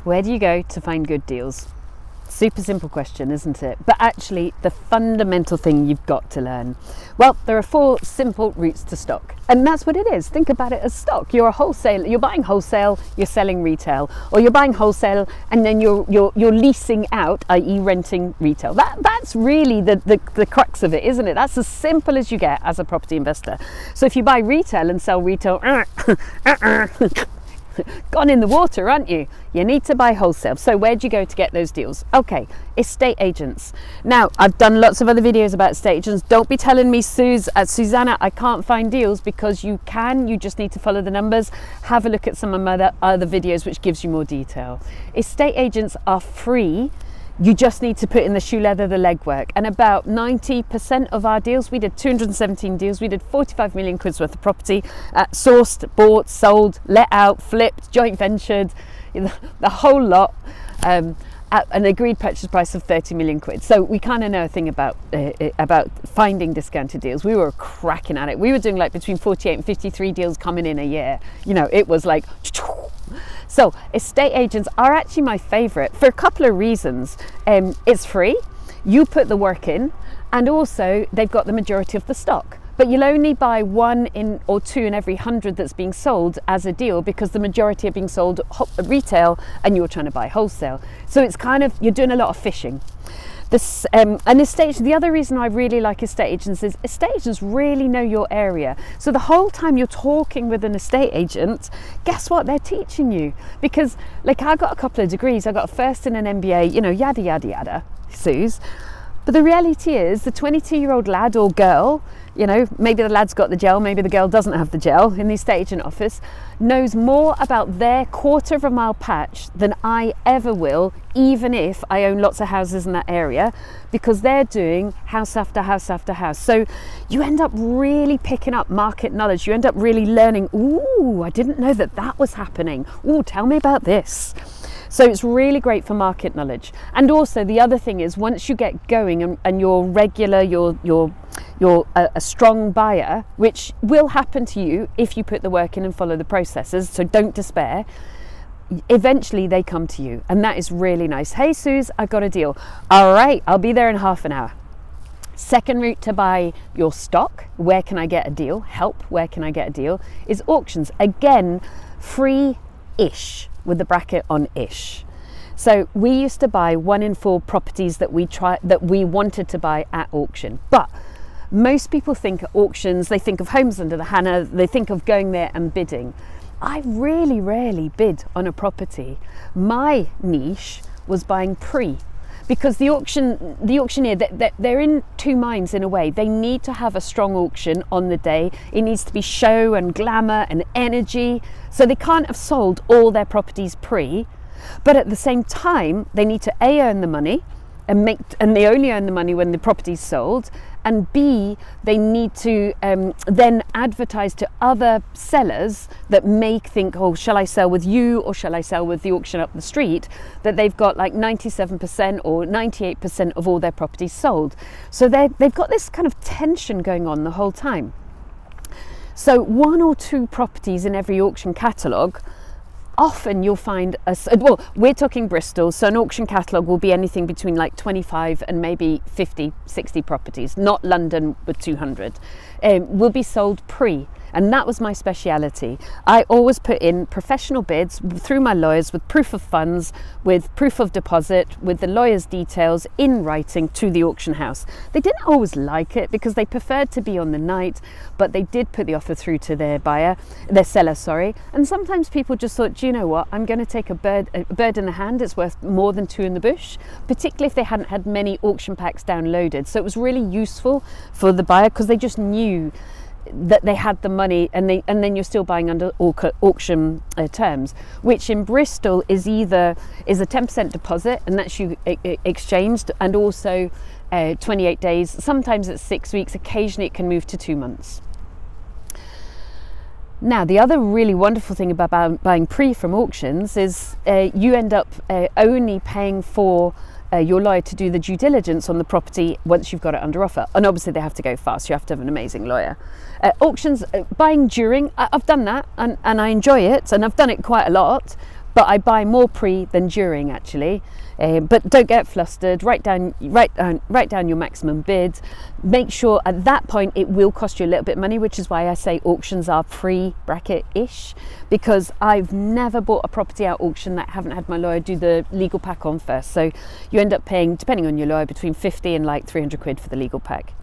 Where do you go to find good deals? Super simple question, isn't it? But actually, the fundamental thing you've got to learn. Well, there are 4 simple routes to stock, and that's what it is. Think about it as stock. You're a wholesaler. You're buying wholesale. You're selling retail, or you're buying wholesale and then you're leasing out, i.e., renting retail. That's really the crux of it, isn't it? That's as simple as you get as a property investor. So if you buy retail and sell retail, gone in the water, aren't you? You need to buy wholesale. So where do you go to get those deals? Okay, estate agents. Now, I've done lots of other videos about estate agents. Don't be telling me, Susanna, I can't find deals, because you can. You just need to follow the numbers. Have a look at some of my other videos which gives you more detail. Estate agents are free. You just need to put in the shoe leather, the legwork. And about 90% of our deals, we did 217 deals, we did 45 million quid's worth of property, sourced, bought, sold, let out, flipped, joint ventured, the whole lot, at an agreed purchase price of 30 million quid. So we kind of know a thing about finding discounted deals. We were cracking at it. We were doing like between 48 and 53 deals coming in a year. You know, it was like... So estate agents are actually my favorite for a couple of reasons. It's free, you put the work in, and also they've got the majority of the stock. But you'll only buy 1 in or 2 in every 100 that's being sold as a deal, because the majority are being sold retail and you're trying to buy wholesale. So it's kind of, you're doing a lot of fishing. The other reason I really like estate agents is estate agents really know your area. So the whole time you're talking with an estate agent, guess what they're teaching you? Because like, I got a couple of degrees. I got a first in an MBA, you know, yada yada yada, Suze. But the reality is, the 22-year-old lad or girl, you know, maybe the lad's got the gel, maybe the girl doesn't have the gel, in the estate agent office, knows more about their quarter of a mile patch than I ever will, even if I own lots of houses in that area, because they're doing house after house after house. So you end up really picking up market knowledge. You end up really learning, ooh, I didn't know that was happening. Ooh, tell me about this. So it's really great for market knowledge. And also the other thing is, once you get going and you're regular, you're a strong buyer, which will happen to you if you put the work in and follow the processes, so don't despair, eventually they come to you, and that is really nice. Hey Suze, I got a deal. All right, I'll be there in half an hour. Second route to buy your stock, where can I get a deal? Where can I get a deal? Is auctions. Again, free-ish, with the bracket on ish. So we used to buy 1 in 4 properties that we wanted to buy at auction. But most people think at auctions, they think of Homes Under the Hammer, they think of going there and bidding. I really rarely bid on a property. My niche was buying pre, because the auctioneer, they're in 2 minds in a way. They need to have a strong auction on the day. It needs to be show and glamour and energy. So they can't have sold all their properties pre, but at the same time, they need to A, earn the money, and they only earn the money when the property's sold, and B, they need to then advertise to other sellers that may think, oh, shall I sell with you or shall I sell with the auction up the street, that they've got like 97% or 98% of all their properties sold. So they've got this kind of tension going on the whole time. So 1 or 2 properties in every auction catalogue, often you'll find well, we're talking Bristol, so an auction catalogue will be anything between like 25 and maybe 50, 60 properties, not London with 200, will be sold pre. And that was my speciality. I always put in professional bids through my lawyers with proof of funds, with proof of deposit, with the lawyer's details in writing to the auction house. They didn't always like it because they preferred to be on the night, but they did put the offer through to their seller, sorry. And sometimes people just thought, do you know what, I'm going to take a bird in the hand, it's worth more than 2 in the bush, particularly if they hadn't had many auction packs downloaded. So it was really useful for the buyer because they just knew that they had the money, and then you're still buying under auction terms, which in Bristol is a 10% deposit, and that's you exchanged, and also 28 days, sometimes it's 6 weeks, occasionally it can move to 2 months. Now, the other really wonderful thing about buying pre from auctions is you end up only paying for your lawyer to do the due diligence on the property once you've got it under offer. And obviously they have to go fast. You have to have an amazing lawyer. Auctions, buying during, I've done that and I enjoy it, and I've done it quite a lot. but I buy more pre than during actually. But don't get flustered. Write down your maximum bid. Make sure at that point it will cost you a little bit of money, which is why I say auctions are pre-bracket-ish, because I've never bought a property at auction that I haven't had my lawyer do the legal pack on first. So you end up paying, depending on your lawyer, between 50 and like 300 quid for the legal pack.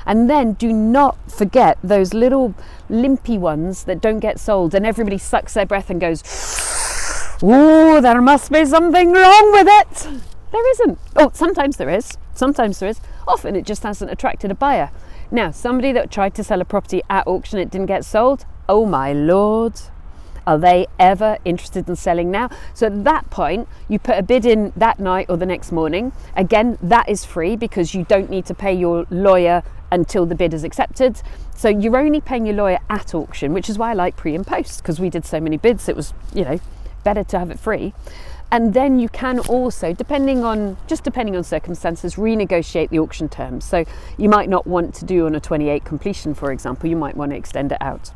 And then do not forget those little limpy ones that don't get sold and everybody sucks their breath and goes, "Ooh, there must be something wrong with it." There isn't. Oh, sometimes there is. Often it just hasn't attracted a buyer. Now, somebody that tried to sell a property at auction, it didn't get sold. Oh my Lord. Are they ever interested in selling now? So at that point, you put a bid in that night or the next morning. Again, that is free because you don't need to pay your lawyer until the bid is accepted. So you're only paying your lawyer at auction, which is why I like pre and post, because we did so many bids. It was, better to have it free. And then you can also, depending on circumstances, renegotiate the auction terms. So you might not want to do on a 28 completion, for example. You might want to extend it out.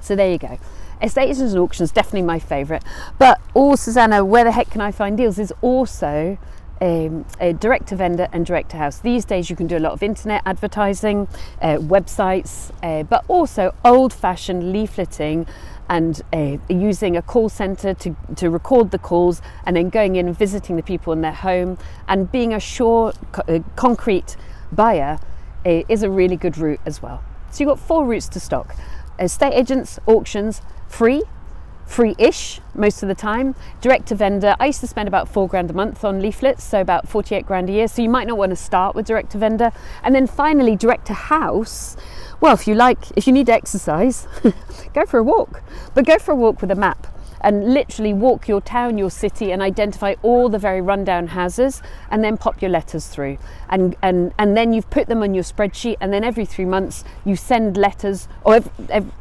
So there you go. Estate agents and auctions, definitely my favourite. But Susanna, where the heck can I find deals, is also a direct to vendor and direct to house. These days you can do a lot of internet advertising, websites, but also old-fashioned leafleting and using a call centre to record the calls and then going in and visiting the people in their home and being a sure concrete buyer is a really good route as well. So you've got 4 routes to stock. Estate agents, auctions, free-ish most of the time. Direct to vendor, I used to spend about $4,000 a month on leaflets, so about 48 grand a year. So you might not want to start with direct to vendor. And then finally, direct to house. Well, if you need to exercise, go for a walk. But go for a walk with a map and literally walk your town, your city, and identify all the very rundown houses, and then pop your letters through. And then you've put them on your spreadsheet, and then every 3 months you send letters, or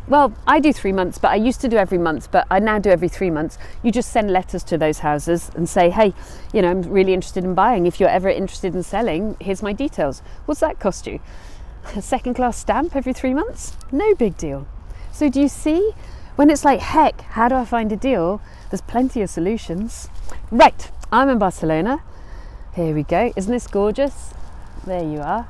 well, I do 3 months, but I used to do every month, but I now do every 3 months. You just send letters to those houses and say, hey, I'm really interested in buying. If you're ever interested in selling, here's my details. What's that cost you? A second-class stamp every 3 months? No big deal. So do you see? When it's like, heck, how do I find a deal? There's plenty of solutions. Right, I'm in Barcelona. Here we go. Isn't this gorgeous? There you are.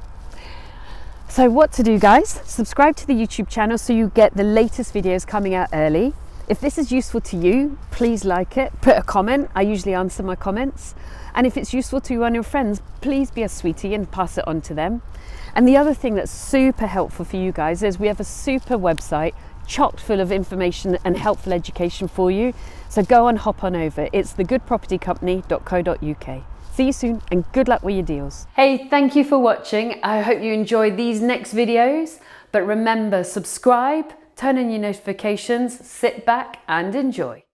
So what to do, guys? Subscribe to the YouTube channel so you get the latest videos coming out early. If this is useful to you, please like it. Put a comment. I usually answer my comments. And if it's useful to one of your friends, please be a sweetie and pass it on to them. And the other thing that's super helpful for you guys is we have a super website chock full of information and helpful education for you. So go and hop on over. It's thegoodpropertycompany.co.uk. See you soon and good luck with your deals. Hey, thank you for watching. I hope you enjoyed these next videos. But remember, subscribe, turn on your notifications, sit back and enjoy.